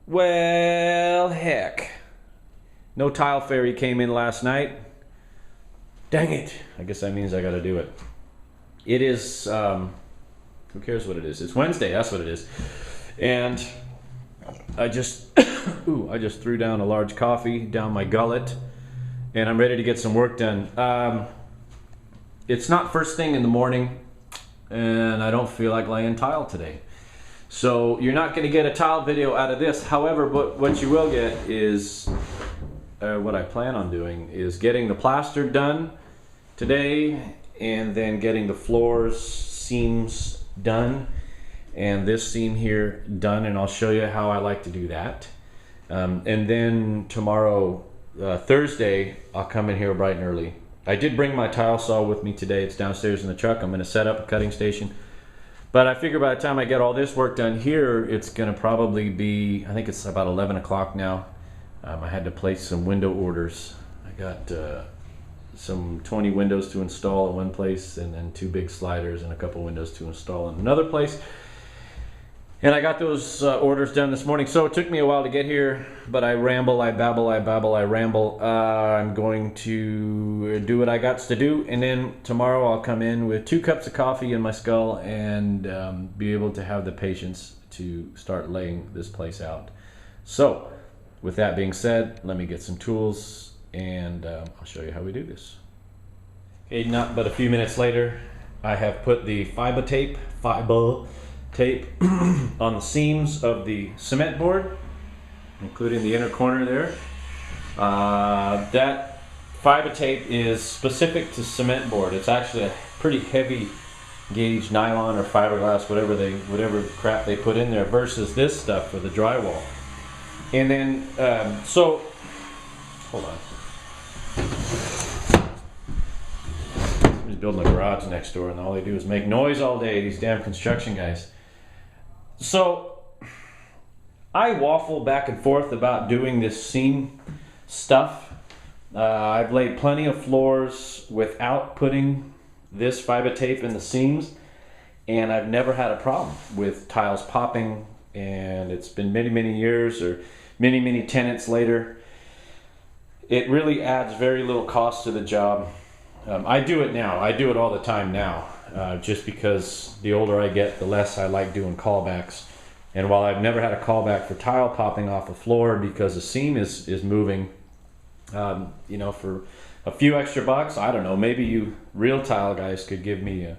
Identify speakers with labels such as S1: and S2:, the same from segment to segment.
S1: Well, heck. No tile fairy came in last night. Dang it. I guess that means I gotta do it. It is, who cares what it is? It's Wednesday, that's what it is. And I just, I just threw down a large coffee down my gullet and I'm ready to get some work done. It's not first thing in the morning and I don't feel like laying tile today. So you're not going to get a tile video out of this. However, what you will get is what I plan on doing is getting the plaster done today and then getting the floors seams done and this seam here done, and I'll show you how I like to do that. And then tomorrow, Thursday, I'll come in here bright and early. I did bring my tile saw with me today. It's downstairs in the truck. I'm going to set up a cutting station. But I figure by the time I get all this work done here, it's going to probably be, I think it's about 11 o'clock now. I had to place some window orders. I got some 20 windows to install in one place and then 2 big sliders and a couple windows to install in another place. And I got those orders done this morning. So it took me a while to get here, but I ramble, I babble, I babble, I ramble. I'm going to do what I got to do. And then tomorrow I'll come in with 2 cups of coffee in my skull and be able to have the patience to start laying this place out. So with that being said, let me get some tools and I'll show you how we do this. Okay, not but a few minutes later, I have put the fiber tape on the seams of the cement board, including the inner corner there. That fiber tape is specific to cement board. It's actually a pretty heavy gauge nylon or fiberglass, whatever crap they put in there, versus this stuff for the drywall. And then, so, hold on. He's building a garage next door, and all they do is make noise all day, these damn construction guys. So I waffle back and forth about doing this seam stuff. I've laid plenty of floors without putting this fiber tape in the seams, and I've never had a problem with tiles popping, and it's been many years or many tenants later. It really adds very little cost to the job. I do it now. I do it all the time now. Just because the older I get, the less I like doing callbacks. And while I've never had a callback for tile popping off a floor because the seam is moving, you know, for a few extra bucks, I don't know, maybe you real tile guys could give me a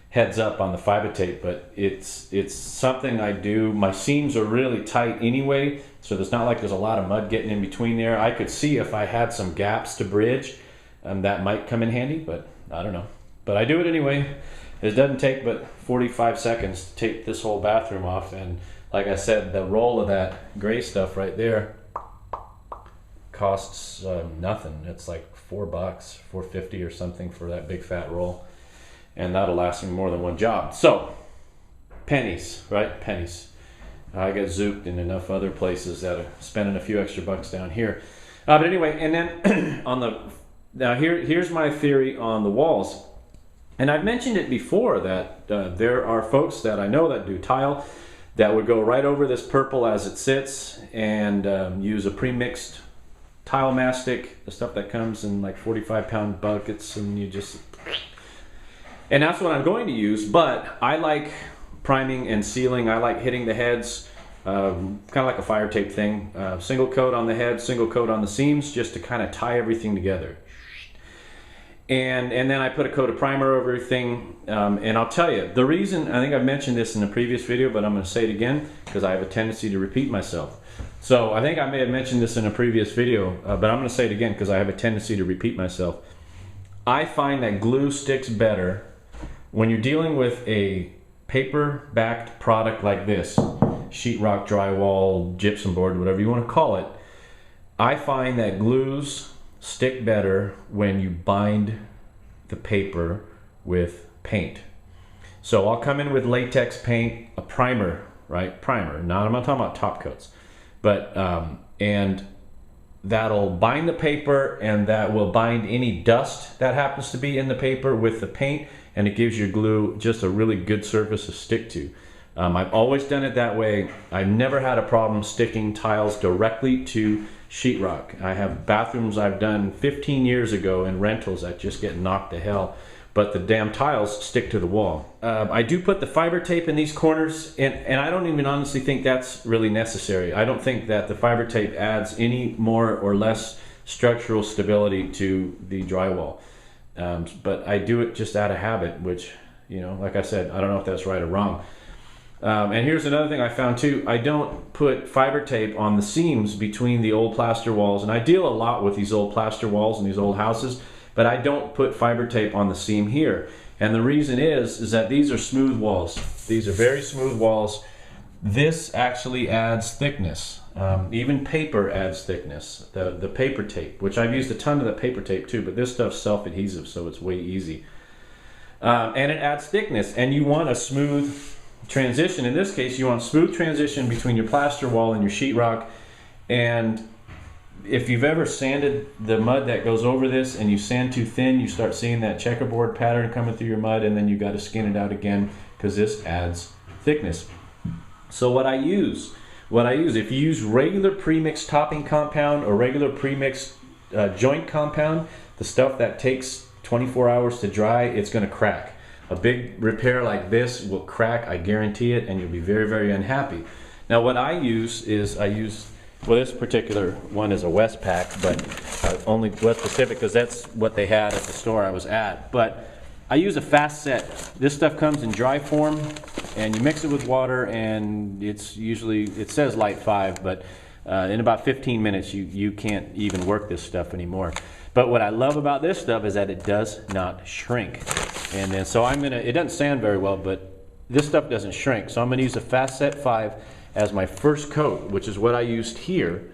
S1: heads up on the fiber tape, but it's something I do. My seams are really tight anyway, so there's not like there's a lot of mud getting in between there. I could see if I had some gaps to bridge, that might come in handy, but I don't know. But I do it anyway. It doesn't take but 45 seconds to take this whole bathroom off. And like I said, the roll of that gray stuff right there costs nothing. It's like $4, $4.50 or something for that big fat roll. And that'll last me more than one job. So, pennies, right? Pennies. I get zooked in enough other places that are spending a few extra bucks down here. But anyway, and then now here's my theory on the walls. And I've mentioned it before that there are folks that I know that do tile that would go right over this purple as it sits and use a pre-mixed tile mastic, the stuff that comes in like 45-pound buckets, and you just... And that's what I'm going to use, but I like priming and sealing. I like hitting the heads, kind of like a fire tape thing. Single coat on the head, single coat on the seams, just to kind of tie everything together. And then I put a coat of primer over everything, and I'll tell you, the reason, I think I've mentioned this in a previous video, but I'm going to say it again, because I have a tendency to repeat myself. So I think I may have mentioned this in a previous video, but I'm going to say it again, because I have a tendency to repeat myself. I find that glue sticks better when you're dealing with a paper-backed product like this, sheetrock, drywall, gypsum board, whatever you want to call it. I find that glues stick better when you bind the paper with paint. So I'll come in with latex paint, a primer, right? Primer. Now I'm not talking about top coats, but and that'll bind the paper, and that will bind any dust that happens to be in the paper with the paint, and it gives your glue just a really good surface to stick to. I've always done it that way. I've never had a problem sticking tiles directly to sheetrock. I have bathrooms I've done 15 years ago in rentals that just get knocked to hell, but the damn tiles stick to the wall. I do put the fiber tape in these corners, and I don't even honestly think that's really necessary. I don't think that the fiber tape adds any more or less structural stability to the drywall. But I do it just out of habit, which, you know, like I said, I don't know if that's right or wrong. And here's another thing I found too. I don't put fiber tape on the seams between the old plaster walls, and I deal a lot with these old plaster walls and these old houses, but I don't put fiber tape on the seam here. And the reason is that these are smooth walls. These are very smooth walls. This actually adds thickness. Even paper adds thickness. The paper tape, which I've used a ton of the paper tape too, but this stuff's self-adhesive, so it's way easy. And it adds thickness, and you want a smooth transition. In this case, you want smooth transition between your plaster wall and your sheetrock. And if you've ever sanded the mud that goes over this and you sand too thin, you start seeing that checkerboard pattern coming through your mud, and then you got to skin it out again because this adds thickness. So what I use, if you use regular premixed topping compound or regular premixed joint compound, the stuff that takes 24 hours to dry, it's going to crack. A big repair like this will crack, I guarantee it, and you'll be very, very unhappy. Now what I use is, well, this particular one is a Westpak, but only West Pacific because that's what they had at the store I was at. But I use a fast set. This stuff comes in dry form, and you mix it with water, and it's usually, it says light 5, but in about 15 minutes you can't even work this stuff anymore. But what I love about this stuff is that it does not shrink. And then so it doesn't sand very well, but this stuff doesn't shrink. So I'm gonna use a fast set 5 as my first coat, which is what I used here.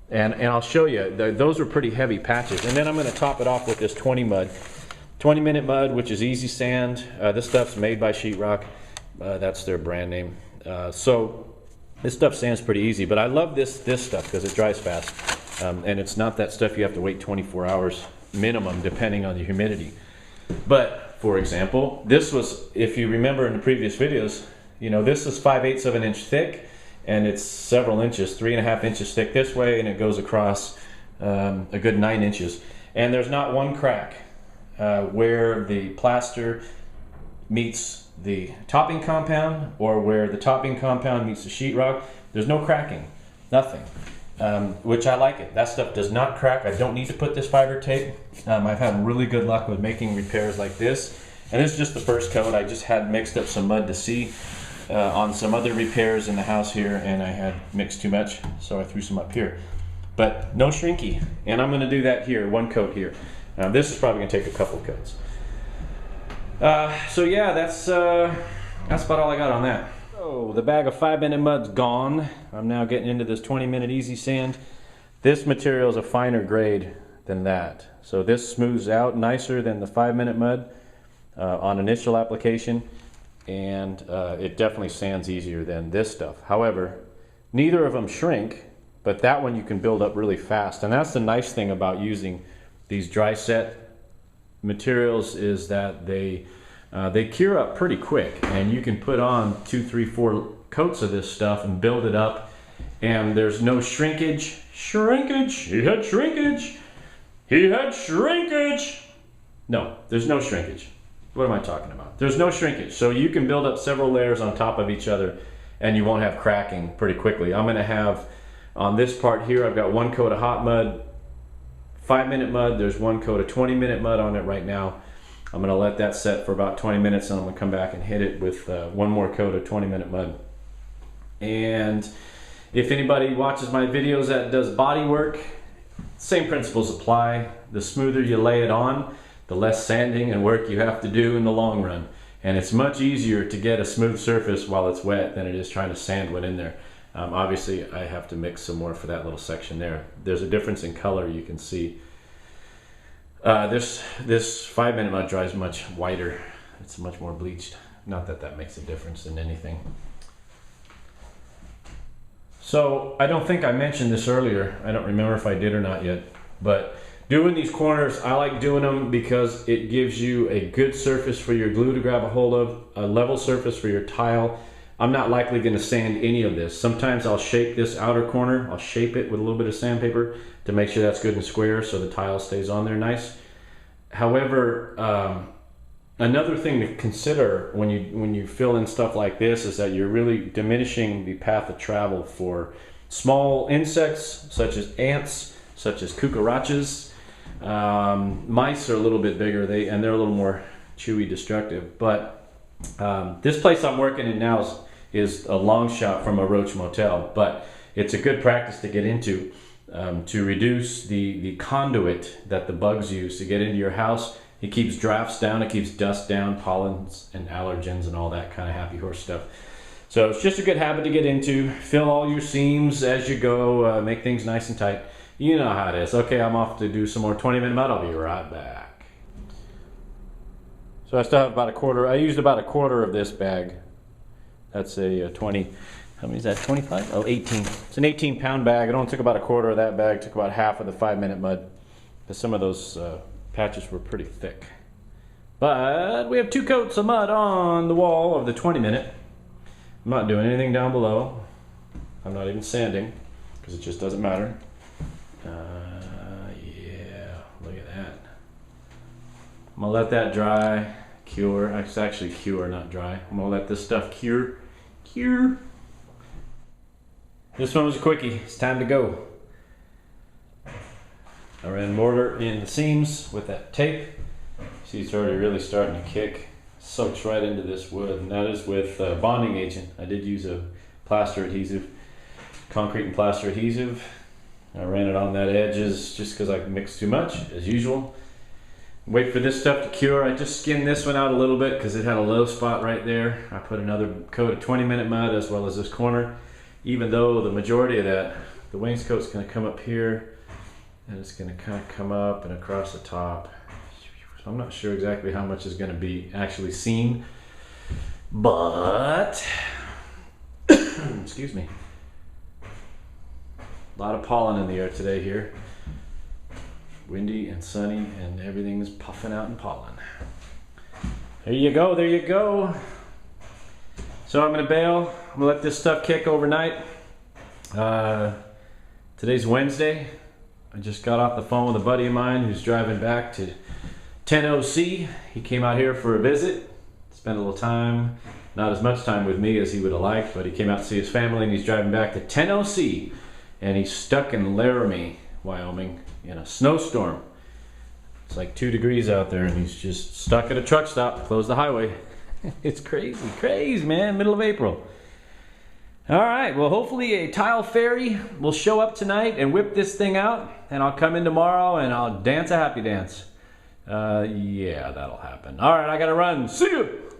S1: And I'll show you, those are pretty heavy patches. And then I'm gonna top it off with this 20-minute mud, which is easy sand. This stuff's made by Sheetrock. That's their brand name. So this stuff sands pretty easy, but I love this stuff because it dries fast. And it's not that stuff you have to wait 24 hours minimum depending on the humidity. But for example, this was, if you remember in the previous videos, you know, this is 5/8 of an inch thick, and it's several inches, 3.5 inches thick this way, and it goes across a good 9 inches. And there's not one crack where the plaster meets the topping compound or where the topping compound meets the sheetrock. There's no cracking, nothing. Which I like it. That stuff does not crack. I don't need to put this fiber tape. I've had really good luck with making repairs like this. And this is just the first coat. I just had mixed up some mud to see on some other repairs in the house here, and I had mixed too much, so I threw some up here. But no shrinky. And I'm going to do that here, one coat here. This is probably going to take a couple of coats. So yeah, that's about all I got on that. So the bag of 5-minute mud's gone. I'm now getting into this 20-minute easy sand. This material is a finer grade than that. So this smooths out nicer than the 5-minute mud on initial application, and it definitely sands easier than this stuff. However, neither of them shrink, but that one you can build up really fast. And that's the nice thing about using these dry set materials, is that they cure up pretty quick, and you can put on 2, 3, 4 coats of this stuff and build it up, and there's no shrinkage. He had shrinkage. No, there's no shrinkage. What am I talking about? There's no shrinkage. So you can build up several layers on top of each other, and you won't have cracking pretty quickly. I'm gonna have, on this part here, I've got one coat of hot mud, 5-minute mud. There's one coat of 20-minute mud on it right now. I'm going to let that set for about 20 minutes, and I'm going to come back and hit it with one more coat of 20-minute mud. And if anybody watches my videos that does body work, same principles apply. The smoother you lay it on, the less sanding and work you have to do in the long run. And it's much easier to get a smooth surface while it's wet than it is trying to sand one in there. Obviously, I have to mix some more for that little section there. There's a difference in color you can see. This 5-minute mud dries much whiter. It's much more bleached. Not that that makes a difference in anything. So I don't think I mentioned this earlier. I don't remember if I did or not yet. But doing these corners, I like doing them because it gives you a good surface for your glue to grab a hold of, a level surface for your tile. I'm not likely going to sand any of this. Sometimes I'll shape this outer corner. I'll shape it with a little bit of sandpaper to make sure that's good and square so the tile stays on there nice. However, another thing to consider when you fill in stuff like this is that you're really diminishing the path of travel for small insects such as ants, such as cucarachas. Mice are a little bit bigger, and they're a little more chewy, destructive. But this place I'm working in now is a long shot from a roach motel, but it's a good practice to get into to reduce the conduit that the bugs use to get into your house. It keeps drafts down, it keeps dust down, pollens and allergens and all that kind of happy horse stuff. So it's just a good habit to get into. Fill all your seams as you go, make things nice and tight. You know how it is. Okay, I'm off to do some more 20-minute mud. I'll be right back. So I still have about a quarter. I used about a quarter of this bag. That's a 20. How many is that? 25? Oh, 18. It's an 18-pound bag. It only took about a quarter of that bag. It took about half of the 5-minute mud. Because some of those patches were pretty thick. But we have 2 coats of mud on the wall of the 20-minute. I'm not doing anything down below. I'm not even sanding because it just doesn't matter. Yeah, look at that. I'm gonna let that dry, cure. It's actually cure, not dry. I'm gonna let this stuff cure. This one was a quickie. It's time to go. I ran mortar in the seams with that tape. See, it's already really starting to kick. Soaks right into this wood, and that is with bonding agent. I did use a plaster adhesive, concrete and plaster adhesive. I ran it on that edges just because I mixed too much, as usual. Wait for this stuff to cure. I just skinned this one out a little bit because it had a low spot right there. I put another coat of 20-minute mud as well as this corner, even though the majority of that, the wainscot's going to come up here, and it's going to kind of come up and across the top. So I'm not sure exactly how much is going to be actually seen, but excuse me. A lot of pollen in the air today here. Windy and sunny, and everything is puffing out in pollen. There you go, there you go. So I'm gonna bail. I'm gonna let this stuff kick overnight. Today's Wednesday. I just got off the phone with a buddy of mine who's driving back to 10OC. He came out here for a visit, spent a little time, not as much time with me as he would have liked, but he came out to see his family, and he's driving back to 10OC. And he's stuck in Laramie, Wyoming, in a snowstorm. It's like 2 degrees out there, and he's just stuck at a truck stop, closed the highway. It's crazy, man, middle of April. All right, well, hopefully a tile fairy will show up tonight and whip this thing out, and I'll come in tomorrow and I'll dance a happy dance. Yeah, that'll happen. All right, I gotta run. See you.